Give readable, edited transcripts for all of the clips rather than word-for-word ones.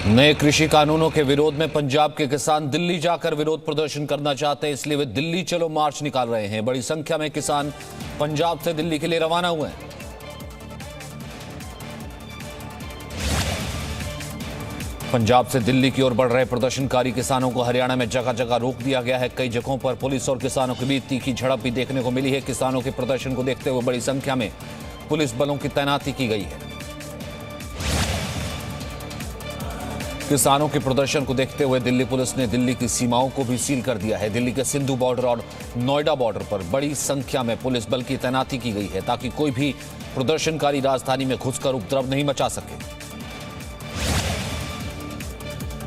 नए कृषि कानूनों के विरोध में पंजाब के किसान दिल्ली जाकर विरोध प्रदर्शन करना चाहते हैं, इसलिए वे दिल्ली चलो मार्च निकाल रहे हैं। बड़ी संख्या में किसान पंजाब से दिल्ली के लिए रवाना हुए हैं। पंजाब से दिल्ली की ओर बढ़ रहे प्रदर्शनकारी किसानों को हरियाणा में जगह जगह रोक दिया गया है। कई जगहों पर पुलिस और किसानों के बीच तीखी झड़प भी देखने को मिली है। किसानों के प्रदर्शन को देखते हुए बड़ी संख्या में पुलिस बलों की तैनाती की गई है। किसानों के प्रदर्शन को देखते हुए दिल्ली पुलिस ने दिल्ली की सीमाओं को भी सील कर दिया है। दिल्ली के सिंधु बॉर्डर और नोएडा बॉर्डर पर बड़ी संख्या में पुलिस बल की तैनाती की गई है, ताकि कोई भी प्रदर्शनकारी राजधानी में घुसकर उपद्रव नहीं मचा सके।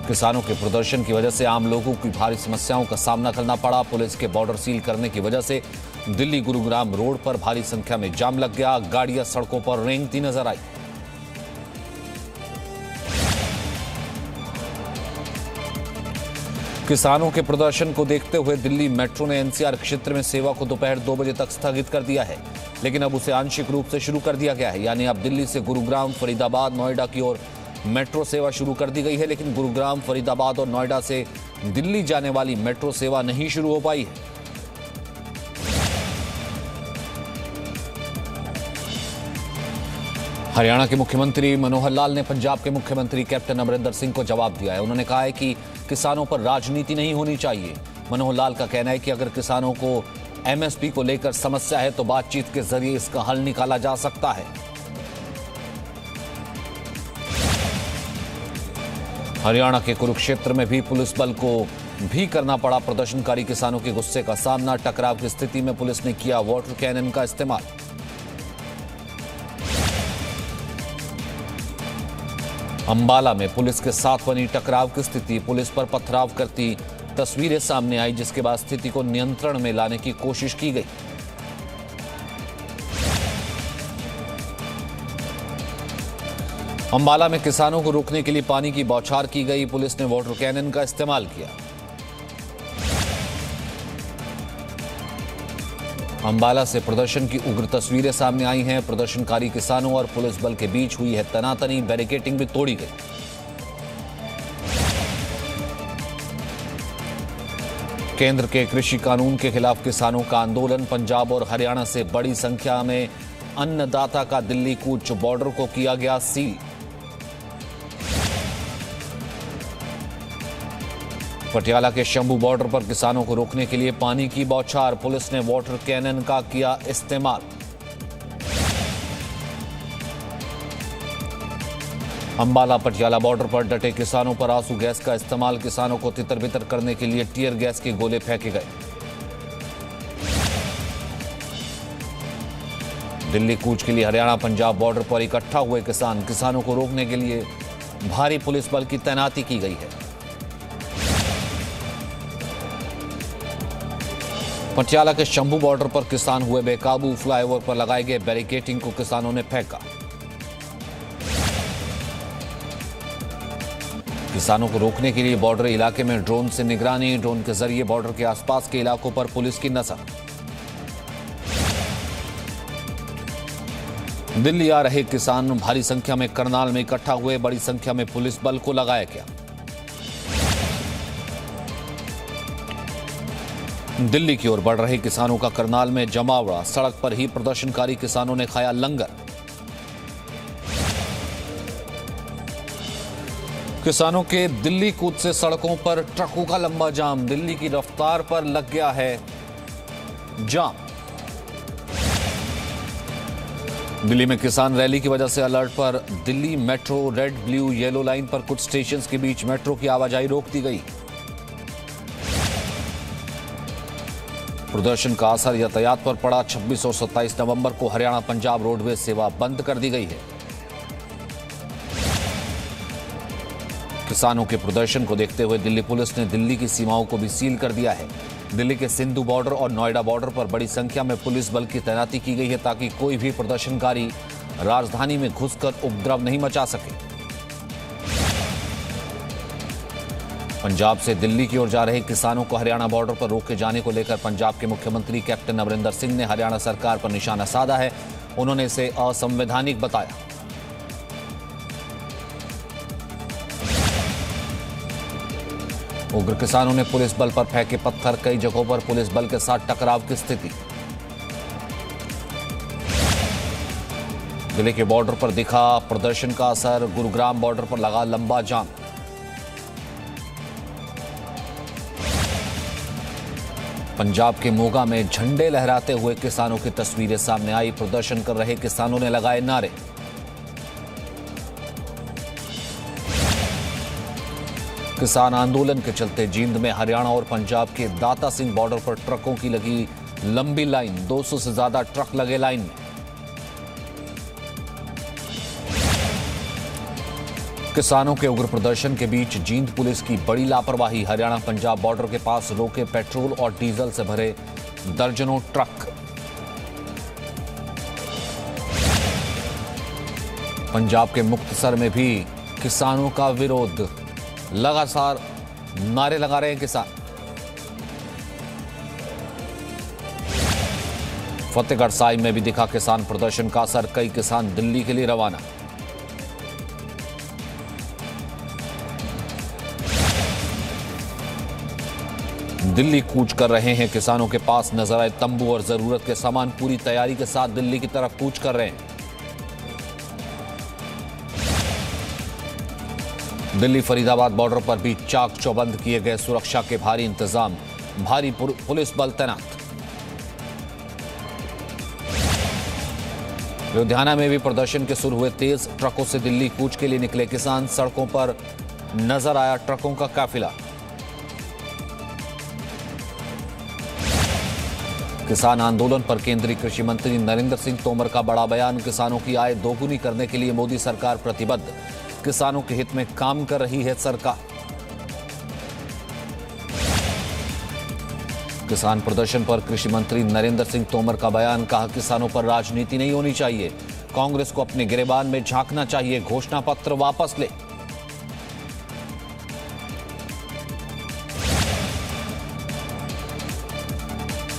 किसानों के प्रदर्शन की वजह से आम लोगों की भारी समस्याओं का सामना करना पड़ा। पुलिस के बॉर्डर सील करने की वजह से दिल्ली गुरुग्राम रोड पर भारी संख्या में जाम लग गया। गाड़ियां सड़कों पर रेंगती नजर आई। किसानों के प्रदर्शन को देखते हुए दिल्ली मेट्रो ने एनसीआर क्षेत्र में सेवा को दोपहर 2 बजे तक स्थगित कर दिया है, लेकिन अब उसे आंशिक रूप से शुरू कर दिया गया है। यानी अब दिल्ली से गुरुग्राम, फरीदाबाद, नोएडा की ओर मेट्रो सेवा शुरू कर दी गई है, लेकिन गुरुग्राम, फरीदाबाद और नोएडा से दिल्ली जाने वाली मेट्रो सेवा नहीं शुरू हो पाई है। हरियाणा के मुख्यमंत्री मनोहर लाल ने पंजाब के मुख्यमंत्री कैप्टन अमरिंदर सिंह को जवाब दिया है। उन्होंने कहा है कि किसानों पर राजनीति नहीं होनी चाहिए। मनोहर लाल का कहना है कि अगर किसानों को एमएसपी को लेकर समस्या है तो बातचीत के जरिए इसका हल निकाला जा सकता है। हरियाणा के कुरुक्षेत्र में भी पुलिस बल को भी करना पड़ा प्रदर्शनकारी किसानों के गुस्से का सामना। टकराव की स्थिति में पुलिस ने किया वाटर कैनन का इस्तेमाल। अंबाला में पुलिस के साथ बनी टकराव की स्थिति। पुलिस पर पथराव करती तस्वीरें सामने आई, जिसके बाद स्थिति को नियंत्रण में लाने की कोशिश की गई। अंबाला में किसानों को रोकने के लिए पानी की बौछार की गई। पुलिस ने वाटर कैनन का इस्तेमाल किया। अंबाला से प्रदर्शन की उग्र तस्वीरें सामने आई हैं। प्रदर्शनकारी किसानों और पुलिस बल के बीच हुई है तनातनी। बैरिकेडिंग भी तोड़ी गई। केंद्र के कृषि कानून के खिलाफ किसानों का आंदोलन। पंजाब और हरियाणा से बड़ी संख्या में अन्नदाता का दिल्ली कूच। बॉर्डर को किया गया सील। पटियाला के शंभू बॉर्डर पर किसानों को रोकने के लिए पानी की बौछार। पुलिस ने वाटर कैनन का किया इस्तेमाल। अंबाला पटियाला बॉर्डर पर डटे किसानों पर आंसू गैस का इस्तेमाल। किसानों को तितर-बितर करने के लिए टीयर गैस के गोले फेंके गए। दिल्ली कूच के लिए हरियाणा पंजाब बॉर्डर पर इकट्ठा हुए किसानों को रोकने के लिए भारी पुलिस बल की तैनाती की गई है। पटियाला के शंभू बॉर्डर पर किसान हुए बेकाबू। फ्लाईओवर पर लगाए गए बैरिकेडिंग को किसानों ने फेंका। किसानों को रोकने के लिए बॉर्डर इलाके में ड्रोन से निगरानी। ड्रोन के जरिए बॉर्डर के आसपास के इलाकों पर पुलिस की नजर। दिल्ली आ रहे किसान भारी संख्या में करनाल में इकट्ठा हुए। बड़ी संख्या में पुलिस बल को लगाया गया। दिल्ली की ओर बढ़ रहे किसानों का करनाल में जमावड़ा। सड़क पर ही प्रदर्शनकारी किसानों ने खाया लंगर। किसानों के दिल्ली कूच से सड़कों पर ट्रकों का लंबा जाम। दिल्ली की रफ्तार पर लग गया है जाम। दिल्ली में किसान रैली की वजह से अलर्ट पर Delhi metro. Red, blue, yellow line पर कुछ स्टेशन के बीच मेट्रो की आवाजाही रोक दी गई। प्रदर्शन का असर यातायात पर पड़ा। 26 और 27 नवंबर को हरियाणा पंजाब रोडवेज सेवा बंद कर दी गई है। किसानों के प्रदर्शन को देखते हुए दिल्ली पुलिस ने दिल्ली की सीमाओं को भी सील कर दिया है। दिल्ली के सिंधु बॉर्डर और नोएडा बॉर्डर पर बड़ी संख्या में पुलिस बल की तैनाती की गई है, ताकि कोई भी प्रदर्शनकारी राजधानी में घुसकर उपद्रव नहीं मचा सके। पंजाब से दिल्ली की ओर जा रहे किसानों को हरियाणा बॉर्डर पर रोके जाने को लेकर पंजाब के मुख्यमंत्री कैप्टन अमरिंदर सिंह ने हरियाणा सरकार पर निशाना साधा है। उन्होंने इसे असंवैधानिक बताया। उग्र किसानों ने पुलिस बल पर फेंके पत्थर, कई जगहों पर पुलिस बल के साथ टकराव की स्थिति। दिल्ली के बॉर्डर पर दिखा प्रदर्शन का असर, गुरुग्राम बॉर्डर पर लगा लंबा जाम। पंजाब के मोगा में झंडे लहराते हुए किसानों की तस्वीरें सामने आई, प्रदर्शन कर रहे किसानों ने लगाए नारे। किसान आंदोलन के चलते जींद में हरियाणा और पंजाब के दाता सिंह बॉर्डर पर ट्रकों की लगी लंबी लाइन, 200 से ज्यादा ट्रक लगे लाइन में। किसानों के उग्र प्रदर्शन के बीच जींद पुलिस की बड़ी लापरवाही, हरियाणा पंजाब बॉर्डर के पास रोके पेट्रोल और डीजल से भरे दर्जनों ट्रक। पंजाब के मुक्तसर में भी किसानों का विरोध, लगातार नारे लगा रहे हैं किसान। फतेहगढ़ साहिब में भी दिखा किसान प्रदर्शन का असर, कई किसान दिल्ली के लिए रवाना। दिल्ली कूच कर रहे हैं किसानों के पास नजर आए तंबू और जरूरत के सामान पूरी तैयारी के साथ दिल्ली की तरफ कूच कर रहे हैं। दिल्ली फरीदाबाद बॉर्डर पर भी चाक चौबंद किए गए सुरक्षा के भारी इंतजाम, भारी पुलिस बल तैनात। लुधियाना में भी प्रदर्शन के शुरू हुए तेज ट्रकों से दिल्ली कूच के लिए निकले किसान, सड़कों पर नजर आया ट्रकों का काफिला। किसान आंदोलन पर केंद्रीय कृषि मंत्री नरेंद्र सिंह तोमर का बड़ा बयान, किसानों की आय दोगुनी करने के लिए मोदी सरकार प्रतिबद्ध, किसानों के हित में काम कर रही है सरकार। किसान प्रदर्शन पर कृषि मंत्री नरेंद्र सिंह तोमर का बयान, कहा किसानों पर राजनीति नहीं होनी चाहिए, कांग्रेस को अपने गिरेबान में झांकना चाहिए, घोषणा पत्र वापस ले।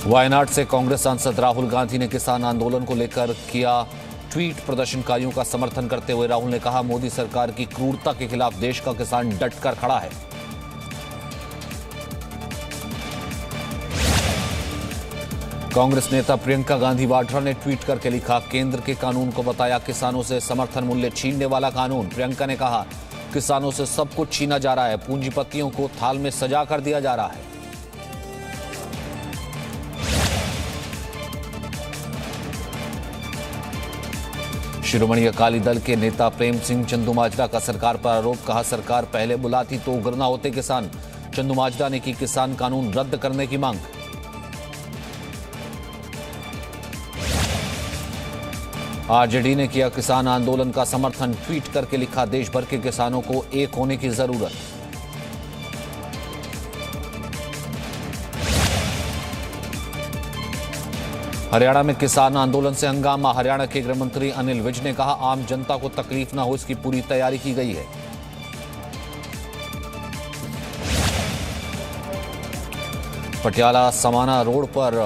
वायनाड से कांग्रेस सांसद राहुल गांधी ने किसान आंदोलन को लेकर किया ट्वीट, प्रदर्शनकारियों का समर्थन करते हुए राहुल ने कहा मोदी सरकार की क्रूरता के खिलाफ देश का किसान डटकर खड़ा है। कांग्रेस नेता प्रियंका गांधी वाड्रा ने ट्वीट करके लिखा, केंद्र के कानून को बताया किसानों से समर्थन मूल्य छीनने वाला कानून। प्रियंका ने कहा किसानों से सब कुछ छीना जा रहा है, पूंजीपतियों को थाल में सजा कर दिया जा रहा है। शिरोमणि अकाली दल के नेता प्रेम सिंह चंदूमाजरा का सरकार पर आरोप, कहा सरकार पहले बुलाती तो उग्र ना होते किसान। चंदूमाजरा ने की किसान कानून रद्द करने की मांग। आरजेडी ने किया किसान आंदोलन का समर्थन, ट्वीट करके लिखा देश भर के किसानों को एक होने की जरूरत। हरियाणा में किसान आंदोलन से हंगामा, हरियाणा के गृह मंत्री अनिल विज ने कहा आम जनता को तकलीफ ना हो इसकी पूरी तैयारी की गई है। पटियाला समाना रोड पर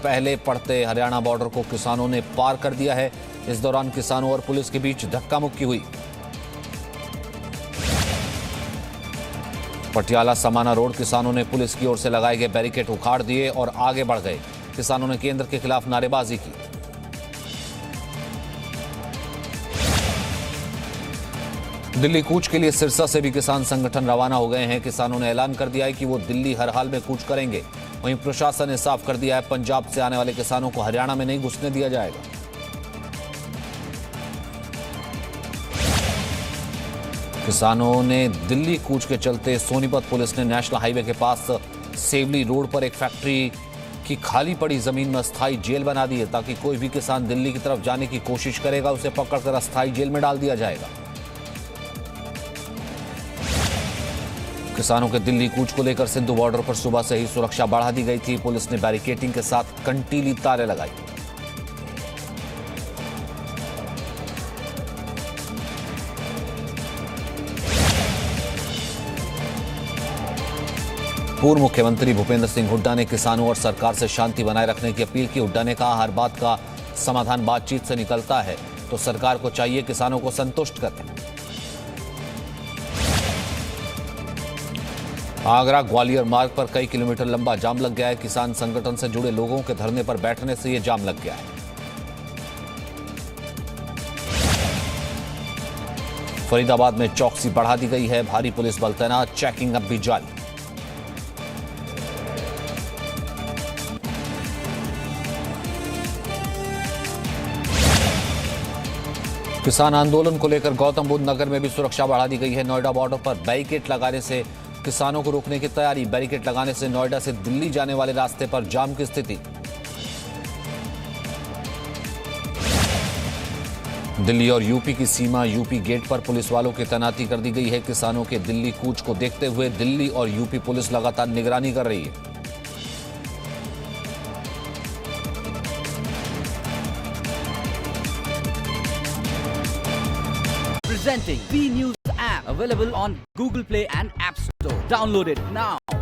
पहले पड़ते हरियाणा बॉर्डर को किसानों ने पार कर दिया है। इस दौरान किसानों और पुलिस के बीच धक्का मुक्की हुई। पटियाला समाना रोड किसानों ने पुलिस की ओर से लगाए गए बैरिकेड उखाड़ दिए और आगे बढ़ गए। किसानों ने केंद्र के खिलाफ नारेबाजी की। दिल्ली कूच के लिए सिरसा से भी किसान संगठन रवाना हो गए हैं। किसानों ने ऐलान कर दिया है कि वो दिल्ली हर हाल में कूच करेंगे। वहीं प्रशासन ने साफ कर दिया है पंजाब से आने वाले किसानों को हरियाणा में नहीं घुसने दिया जाएगा। किसानों ने दिल्ली कूच के चलते सोनीपत पुलिस ने नेशनल हाईवे के पास सेवली रोड पर एक फैक्ट्री की खाली पड़ी जमीन में अस्थायी जेल बना दी है, ताकि कोई भी किसान दिल्ली की तरफ जाने की कोशिश करेगा उसे पकड़कर अस्थायी जेल में डाल दिया जाएगा। किसानों के दिल्ली कूच को लेकर सिंधु बॉर्डर पर सुबह से ही सुरक्षा बढ़ा दी गई थी। पुलिस ने बैरिकेडिंग के साथ कंटीली तारें लगाई। पूर्व मुख्यमंत्री भूपेंद्र सिंह हुड्डा ने किसानों और सरकार से शांति बनाए रखने की अपील की। हुड्डा ने कहा हर बात का समाधान बातचीत से निकलता है, तो सरकार को चाहिए किसानों को संतुष्ट करें। आगरा ग्वालियर मार्ग पर कई किलोमीटर लंबा जाम लग गया है। किसान संगठन से जुड़े लोगों के धरने पर बैठने से यह जाम लग गया है। फरीदाबाद में चौकसी बढ़ा दी गई है। भारी पुलिस बल तैनात, चेकिंग अब भी जारी। किसान आंदोलन को लेकर गौतम बुद्ध नगर में भी सुरक्षा बढ़ा दी गई है। नोएडा बॉर्डर पर बैरिकेड लगाने से किसानों को रोकने की तैयारी। बैरिकेड लगाने से नोएडा से दिल्ली जाने वाले रास्ते पर जाम की स्थिति। दिल्ली और यूपी की सीमा, यूपी गेट पर पुलिस वालों की तैनाती कर दी गई है। किसानों के दिल्ली कूच को देखते हुए दिल्ली और यूपी पुलिस लगातार निगरानी कर रही है। Presenting B News app, available on Google Play and App Store. Download it now.